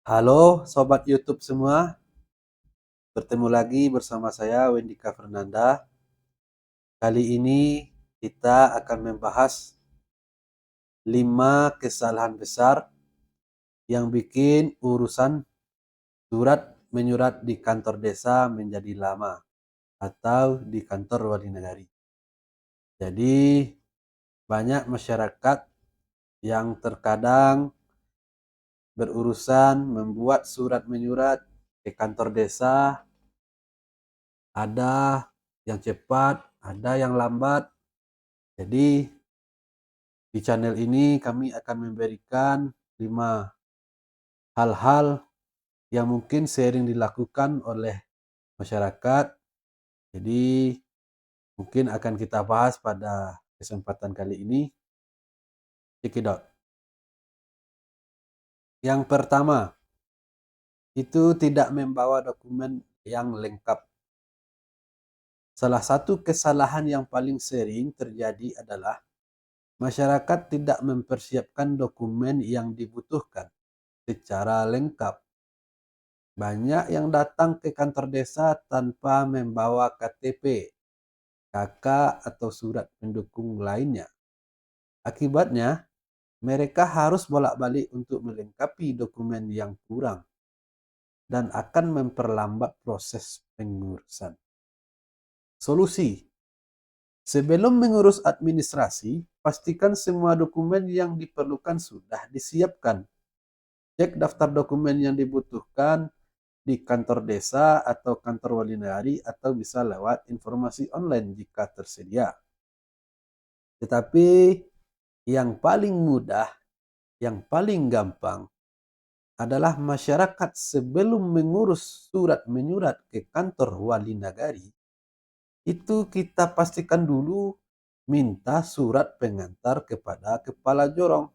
Halo Sobat YouTube semua, bertemu lagi bersama saya Wendika Fernanda. Kali ini kita akan membahas 5 kesalahan besar yang bikin urusan surat menyurat di kantor desa menjadi lama atau di kantor wali negari. Jadi banyak masyarakat yang terkadang berurusan membuat surat menyurat ke kantor desa, ada yang cepat, ada yang lambat. Jadi di channel ini kami akan memberikan 5 hal-hal yang mungkin sering dilakukan oleh masyarakat. Jadi mungkin akan kita bahas pada kesempatan kali ini. Cekidot. Yang pertama, itu tidak membawa dokumen yang lengkap. Salah satu kesalahan yang paling sering terjadi adalah masyarakat tidak mempersiapkan dokumen yang dibutuhkan secara lengkap. Banyak yang datang ke kantor desa tanpa membawa KTP, KK, atau surat pendukung lainnya. Akibatnya, mereka harus bolak-balik untuk melengkapi dokumen yang kurang dan akan memperlambat proses pengurusan. Solusi: sebelum mengurus administrasi, pastikan semua dokumen yang diperlukan sudah disiapkan. Cek daftar dokumen yang dibutuhkan di kantor desa atau kantor wali negari, atau bisa lewat informasi online jika tersedia. Tetapi yang paling mudah, yang paling gampang adalah masyarakat sebelum mengurus surat menyurat ke kantor wali negari, itu kita pastikan dulu minta surat pengantar kepada kepala jorong.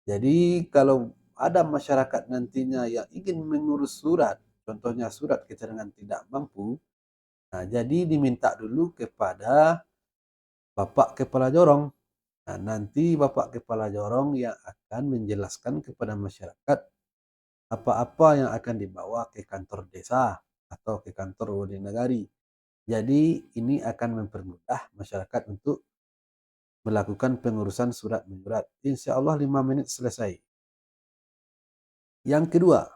Jadi kalau ada masyarakat nantinya yang ingin mengurus surat, contohnya surat keterangan tidak mampu, nah jadi diminta dulu kepada Bapak Kepala Jorong. Nah, nanti Bapak Kepala Jorong yang akan menjelaskan kepada masyarakat apa-apa yang akan dibawa ke kantor desa atau ke kantor wali negari. Jadi ini akan mempermudah masyarakat untuk melakukan pengurusan surat menyurat. Insya Allah 5 menit selesai. Yang kedua,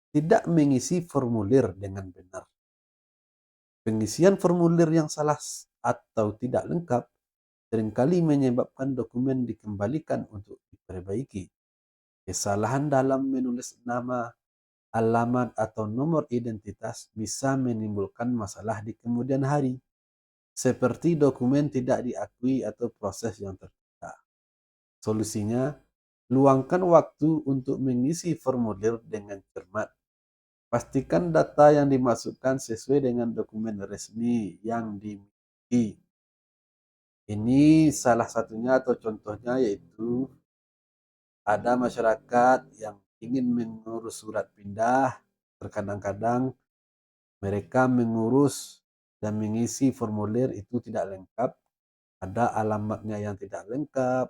tidak mengisi formulir dengan benar. Pengisian formulir yang salah atau tidak lengkap seringkali menyebabkan dokumen dikembalikan untuk diperbaiki. Kesalahan dalam menulis nama, alamat, atau nomor identitas bisa menimbulkan masalah di kemudian hari, seperti dokumen tidak diakui atau proses yang tertunda. Solusinya, luangkan waktu untuk mengisi formulir dengan cermat. Pastikan data yang dimasukkan sesuai dengan dokumen resmi yang dimiliki. Ini salah satunya atau contohnya yaitu ada masyarakat yang ingin mengurus surat pindah, terkadang-kadang mereka mengurus dan mengisi formulir itu tidak lengkap, ada alamatnya yang tidak lengkap,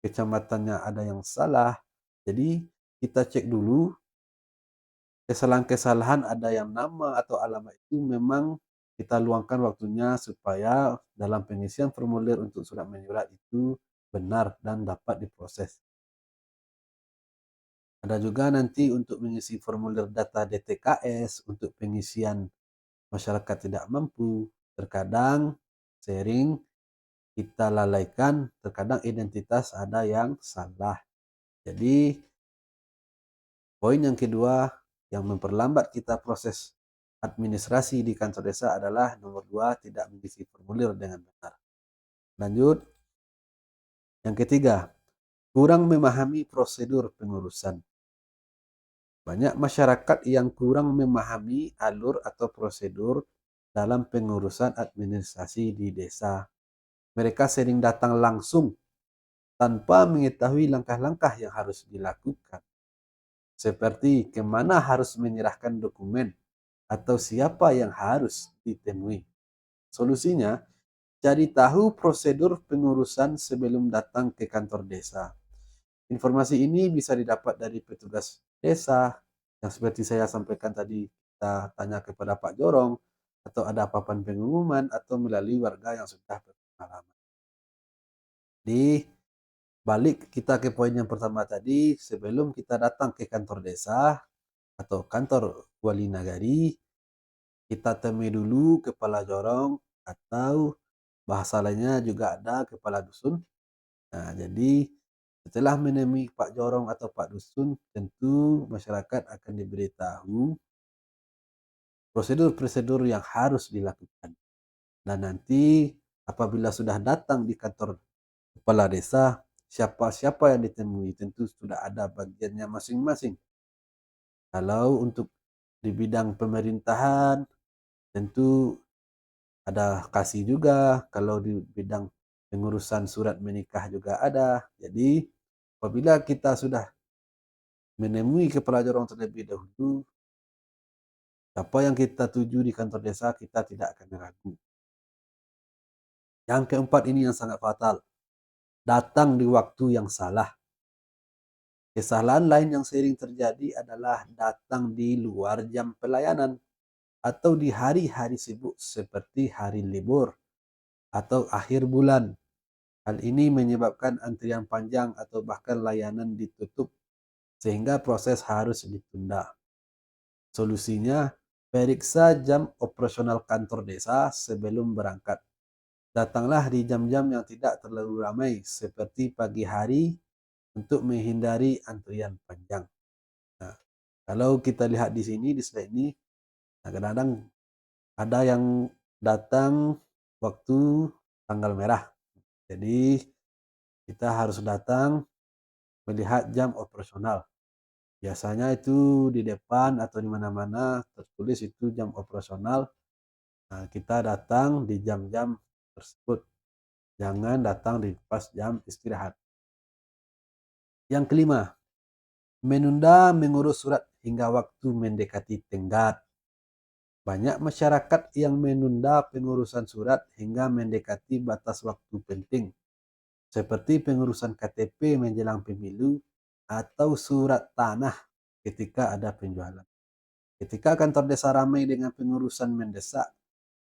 kecamatannya ada yang salah. Jadi kita cek dulu kesalahan-kesalahan, ada yang nama atau alamat itu memang kita luangkan waktunya supaya dalam pengisian formulir untuk surat menyurat itu benar dan dapat diproses. Ada juga nanti untuk mengisi formulir data DTKS untuk pengisian masyarakat tidak mampu. Terkadang sharing kita lalaikan, terkadang identitas ada yang salah. Jadi poin yang kedua yang memperlambat kita proses administrasi di kantor desa adalah nomor 2, tidak mengisi formulir dengan benar. Lanjut. Yang ketiga, kurang memahami prosedur pengurusan. Banyak masyarakat yang kurang memahami alur atau prosedur dalam pengurusan administrasi di desa. Mereka sering datang langsung tanpa mengetahui langkah-langkah yang harus dilakukan. Seperti kemana harus menyerahkan dokumen atau siapa yang harus ditemui. Solusinya, cari tahu prosedur pengurusan sebelum datang ke kantor desa. Informasi ini bisa didapat dari petugas desa, yang seperti saya sampaikan tadi, kita tanya kepada Pak Jorong, atau ada papan pengumuman, atau melalui warga yang sudah berpengalaman. Di balik kita ke poin yang pertama tadi, sebelum kita datang ke kantor desa atau kantor wali nagari, kita temui dulu kepala jorong atau bahasa lainnya juga ada kepala dusun. Nah, jadi setelah menemui Pak Jorong atau Pak Dusun, tentu masyarakat akan diberitahu prosedur-prosedur yang harus dilakukan. Dan nanti apabila sudah datang di kantor kepala desa, siapa-siapa yang ditemui tentu sudah ada bagiannya masing-masing. Kalau untuk di bidang pemerintahan, tentu ada kasih juga. Kalau di bidang pengurusan surat menikah juga ada. Jadi apabila kita sudah menemui kepala jorong terlebih dahulu, apa yang kita tuju di kantor desa, kita tidak akan ragu. Yang keempat ini yang sangat fatal, datang di waktu yang salah. Kesalahan lain yang sering terjadi adalah datang di luar jam pelayanan atau di hari-hari sibuk seperti hari libur atau akhir bulan. Hal ini menyebabkan antrian panjang atau bahkan layanan ditutup sehingga proses harus ditunda. Solusinya, periksa jam operasional kantor desa sebelum berangkat. Datanglah di jam-jam yang tidak terlalu ramai seperti pagi hari untuk menghindari antrian panjang. Nah, kalau kita lihat di sini, di slide ini, kadang-kadang ada yang datang waktu tanggal merah. Jadi kita harus datang melihat jam operasional. Biasanya itu di depan atau di mana-mana tertulis itu jam operasional. Nah, kita datang di jam-jam tersebut. Jangan datang di pas jam istirahat. Yang kelima, menunda mengurus surat hingga waktu mendekati tenggat. Banyak masyarakat yang menunda pengurusan surat hingga mendekati batas waktu penting, seperti pengurusan KTP menjelang pemilu atau surat tanah ketika ada penjualan. Ketika kantor desa ramai dengan pengurusan mendesak,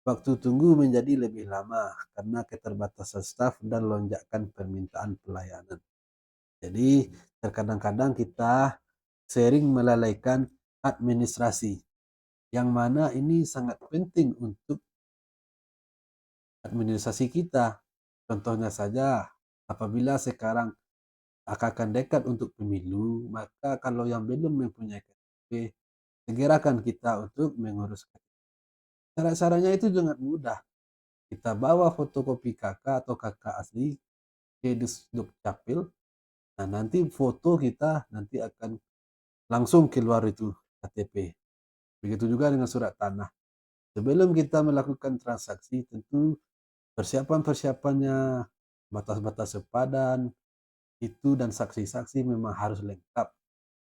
waktu tunggu menjadi lebih lama karena keterbatasan staf dan lonjakan permintaan pelayanan. Jadi terkadang-kadang kita sering melalaikan administrasi, yang mana ini sangat penting untuk administrasi kita. Contohnya saja, apabila sekarang akan dekat untuk pemilu, maka kalau yang belum mempunyai KTP, segerakan kita untuk mengurus KTP. Cara-caranya itu sangat mudah. Kita bawa fotokopi KK atau KK asli ke Dukcapil. Nah, nanti foto kita nanti akan langsung keluar itu KTP. Begitu juga dengan surat tanah. Sebelum kita melakukan transaksi, tentu persiapan-persiapannya, batas-batas sepadan, itu dan saksi-saksi memang harus lengkap.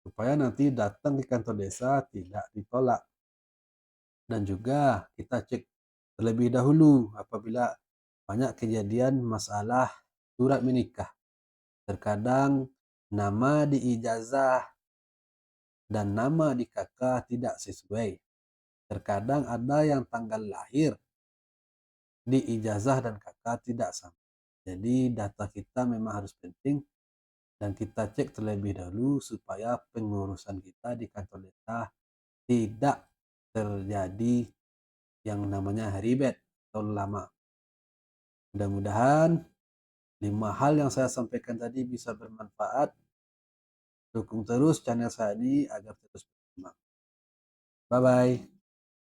Supaya nanti datang ke kantor desa tidak ditolak. Dan juga kita cek terlebih dahulu apabila banyak kejadian masalah surat menikah. Terkadang nama di ijazah dan nama di KK tidak sesuai. Terkadang ada yang tanggal lahir di ijazah dan KK tidak sama. Jadi data kita memang harus penting dan kita cek terlebih dahulu supaya pengurusan kita di kantor desa tidak terjadi yang namanya ribet atau lama. Mudah-mudahan 5 hal yang saya sampaikan tadi bisa bermanfaat. Dukung terus channel saya ini agar terus berkembang. Bye-bye.